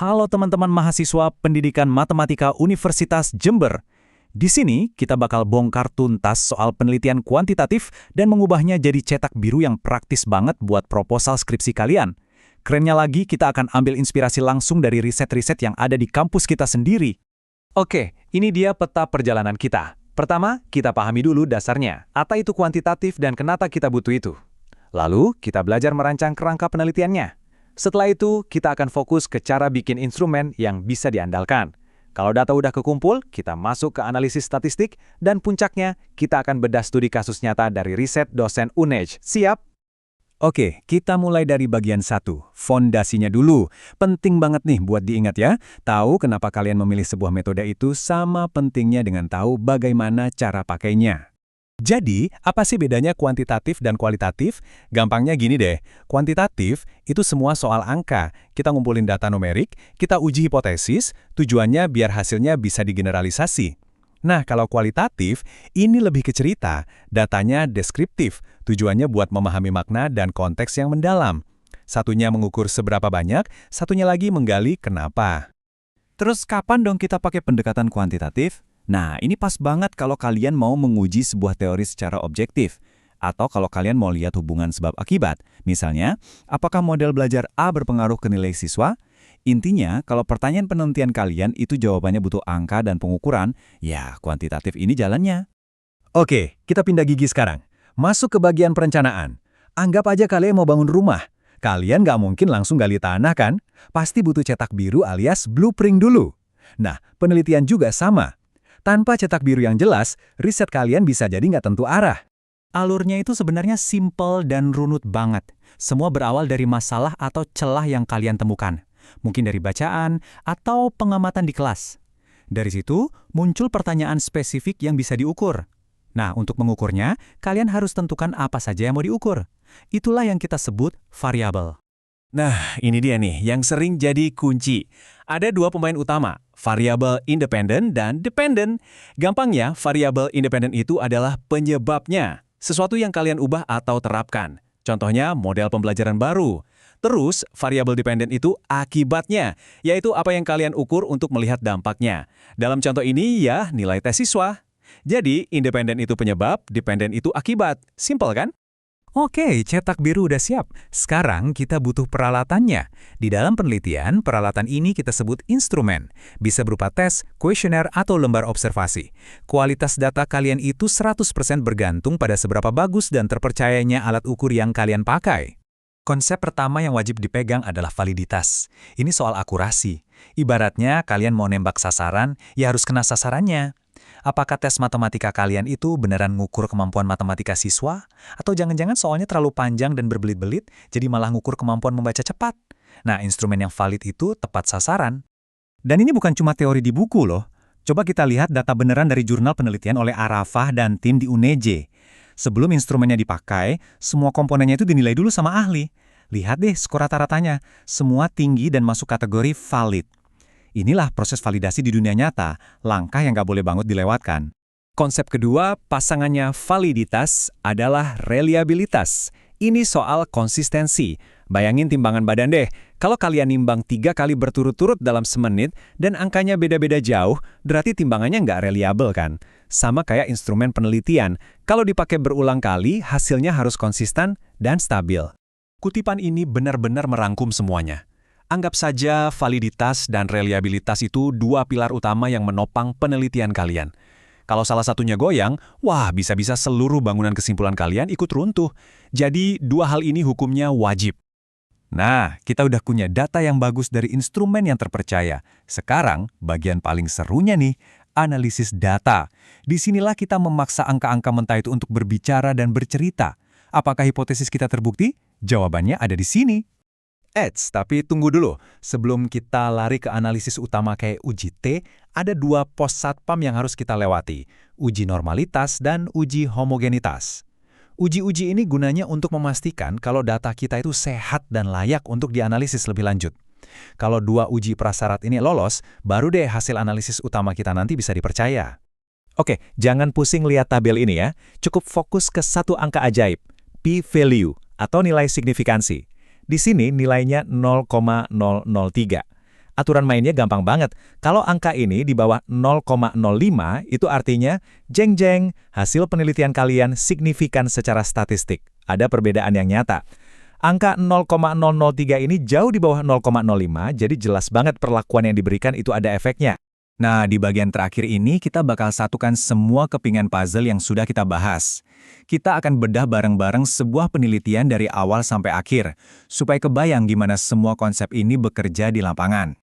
Halo teman-teman mahasiswa Pendidikan Matematika Universitas Jember. Di sini kita bakal bongkar tuntas soal penelitian kuantitatif dan mengubahnya jadi cetak biru yang praktis banget buat proposal skripsi kalian. Kerennya lagi, kita akan ambil inspirasi langsung dari riset-riset yang ada di kampus kita sendiri. Oke, ini dia peta perjalanan kita. Pertama, kita pahami dulu dasarnya, apa itu kuantitatif dan kenapa kita butuh itu. Lalu, kita belajar merancang kerangka penelitiannya. Setelah itu, kita akan fokus ke cara bikin instrumen yang bisa diandalkan. Kalau data udah kekumpul, kita masuk ke analisis statistik, dan puncaknya, kita akan bedah studi kasus nyata dari riset dosen UNEJ. Siap? Oke, kita mulai dari bagian 1, fondasinya dulu. Penting banget nih buat diingat ya, tahu kenapa kalian memilih sebuah metode itu sama pentingnya dengan tahu bagaimana cara pakainya. Jadi, apa sih bedanya kuantitatif dan kualitatif? Gampangnya gini deh, kuantitatif itu semua soal angka. Kita ngumpulin data numerik, kita uji hipotesis, tujuannya biar hasilnya bisa digeneralisasi. Nah, kalau kualitatif, ini lebih ke cerita, datanya deskriptif, tujuannya buat memahami makna dan konteks yang mendalam. Satunya mengukur seberapa banyak, satunya lagi menggali kenapa. Terus kapan dong kita pakai pendekatan kuantitatif? Nah, ini pas banget kalau kalian mau menguji sebuah teori secara objektif. Atau kalau kalian mau lihat hubungan sebab akibat. Misalnya, apakah model belajar A berpengaruh ke nilai siswa? Intinya, kalau pertanyaan penelitian kalian itu jawabannya butuh angka dan pengukuran, ya kuantitatif ini jalannya. Oke, kita pindah gigi sekarang. Masuk ke bagian perencanaan. Anggap aja kalian mau bangun rumah. Kalian nggak mungkin langsung gali tanah kan? Pasti butuh cetak biru alias blueprint dulu. Nah, penelitian juga sama. Tanpa cetak biru yang jelas, riset kalian bisa jadi nggak tentu arah. Alurnya itu sebenarnya simple dan runut banget. Semua berawal dari masalah atau celah yang kalian temukan. Mungkin dari bacaan atau pengamatan di kelas. Dari situ, muncul pertanyaan spesifik yang bisa diukur. Nah, untuk mengukurnya, kalian harus tentukan apa saja yang mau diukur. Itulah yang kita sebut variabel. Nah, ini dia nih yang sering jadi kunci. Ada dua pemain utama, variabel independen dan dependen. Gampangnya, variabel independen itu adalah penyebabnya, sesuatu yang kalian ubah atau terapkan. Contohnya, model pembelajaran baru. Terus, variabel dependen itu akibatnya, yaitu apa yang kalian ukur untuk melihat dampaknya. Dalam contoh ini, ya nilai tes siswa. Jadi, independen itu penyebab, dependen itu akibat. Simple kan? Oke, cetak biru udah siap. Sekarang kita butuh peralatannya. Di dalam penelitian, peralatan ini kita sebut instrumen. Bisa berupa tes, kuesioner, atau lembar observasi. Kualitas data kalian itu 100% bergantung pada seberapa bagus dan terpercayanya alat ukur yang kalian pakai. Konsep pertama yang wajib dipegang adalah validitas. Ini soal akurasi. Ibaratnya kalian mau nembak sasaran, ya harus kena sasarannya. Apakah tes matematika kalian itu beneran ngukur kemampuan matematika siswa? Atau jangan-jangan soalnya terlalu panjang dan berbelit-belit, jadi malah ngukur kemampuan membaca cepat? Nah, instrumen yang valid itu tepat sasaran. Dan ini bukan cuma teori di buku loh. Coba kita lihat data beneran dari jurnal penelitian oleh Arafah dan tim di UNEJ. Sebelum instrumennya dipakai, semua komponennya itu dinilai dulu sama ahli. Lihat deh skor rata-ratanya, semua tinggi dan masuk kategori valid. Inilah proses validasi di dunia nyata, langkah yang nggak boleh banget dilewatkan. Konsep kedua, pasangannya validitas, adalah reliabilitas. Ini soal konsistensi. Bayangin timbangan badan deh, kalau kalian nimbang 3 kali berturut-turut dalam semenit dan angkanya beda-beda jauh, berarti timbangannya nggak reliable kan? Sama kayak instrumen penelitian, kalau dipakai berulang kali, hasilnya harus konsisten dan stabil. Kutipan ini benar-benar merangkum semuanya. Anggap saja validitas dan reliabilitas itu dua pilar utama yang menopang penelitian kalian. Kalau salah satunya goyang, wah bisa-bisa seluruh bangunan kesimpulan kalian ikut runtuh. Jadi dua hal ini hukumnya wajib. Nah, kita udah punya data yang bagus dari instrumen yang terpercaya. Sekarang, bagian paling serunya nih, analisis data. Disinilah kita memaksa angka-angka mentah itu untuk berbicara dan bercerita. Apakah hipotesis kita terbukti? Jawabannya ada di sini. Tapi tunggu dulu. Sebelum kita lari ke analisis utama kayak uji T, ada dua pos satpam yang harus kita lewati. Uji normalitas dan uji homogenitas. Uji-uji ini gunanya untuk memastikan kalau data kita itu sehat dan layak untuk dianalisis lebih lanjut. Kalau dua uji prasyarat ini lolos, baru deh hasil analisis utama kita nanti bisa dipercaya. Oke, jangan pusing lihat tabel ini ya. Cukup fokus ke satu angka ajaib, p-value atau nilai signifikansi. Di sini nilainya 0,003. Aturan mainnya gampang banget. Kalau angka ini di bawah 0,05, itu artinya, jeng-jeng, hasil penelitian kalian signifikan secara statistik. Ada perbedaan yang nyata. Angka 0,003 ini jauh di bawah 0,05, jadi jelas banget perlakuan yang diberikan itu ada efeknya. Nah, di bagian terakhir ini kita bakal satukan semua kepingan puzzle yang sudah kita bahas. Kita akan bedah bareng-bareng sebuah penelitian dari awal sampai akhir, supaya kebayang gimana semua konsep ini bekerja di lapangan.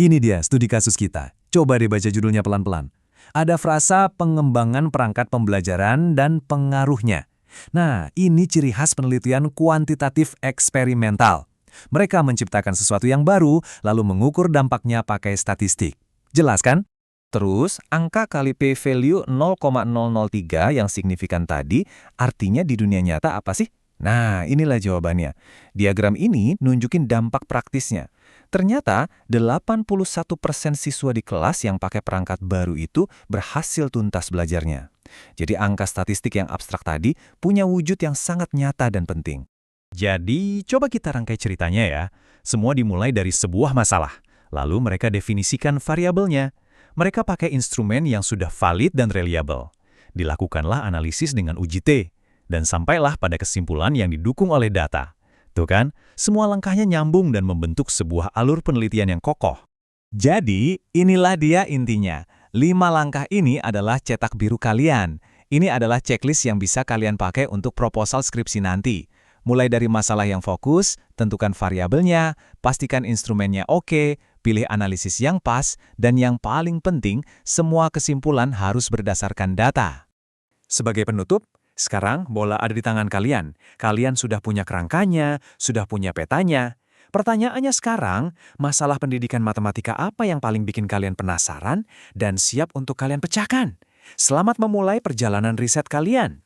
Ini dia studi kasus kita. Coba dibaca judulnya pelan-pelan. Ada frasa pengembangan perangkat pembelajaran dan pengaruhnya. Nah, ini ciri khas penelitian kuantitatif eksperimental. Mereka menciptakan sesuatu yang baru, lalu mengukur dampaknya pakai statistik. Jelas kan? Terus, angka kali p-value 0,003 yang signifikan tadi, artinya di dunia nyata apa sih? Nah, inilah jawabannya. Diagram ini nunjukin dampak praktisnya. Ternyata, 81% siswa di kelas yang pakai perangkat baru itu berhasil tuntas belajarnya. Jadi angka statistik yang abstrak tadi punya wujud yang sangat nyata dan penting. Jadi, coba kita rangkai ceritanya ya. Semua dimulai dari sebuah masalah. Lalu mereka definisikan variabelnya. Mereka pakai instrumen yang sudah valid dan reliable. Dilakukanlah analisis dengan uji T, dan sampailah pada kesimpulan yang didukung oleh data. Tuh kan, semua langkahnya nyambung dan membentuk sebuah alur penelitian yang kokoh. Jadi, inilah dia intinya. 5 langkah ini adalah cetak biru kalian. Ini adalah checklist yang bisa kalian pakai untuk proposal skripsi nanti. Mulai dari masalah yang fokus, tentukan variabelnya, pastikan instrumennya oke, pilih analisis yang pas, dan yang paling penting, semua kesimpulan harus berdasarkan data. Sebagai penutup, sekarang bola ada di tangan kalian. Kalian sudah punya kerangkanya, sudah punya petanya. Pertanyaannya sekarang, masalah pendidikan matematika apa yang paling bikin kalian penasaran dan siap untuk kalian pecahkan? Selamat memulai perjalanan riset kalian.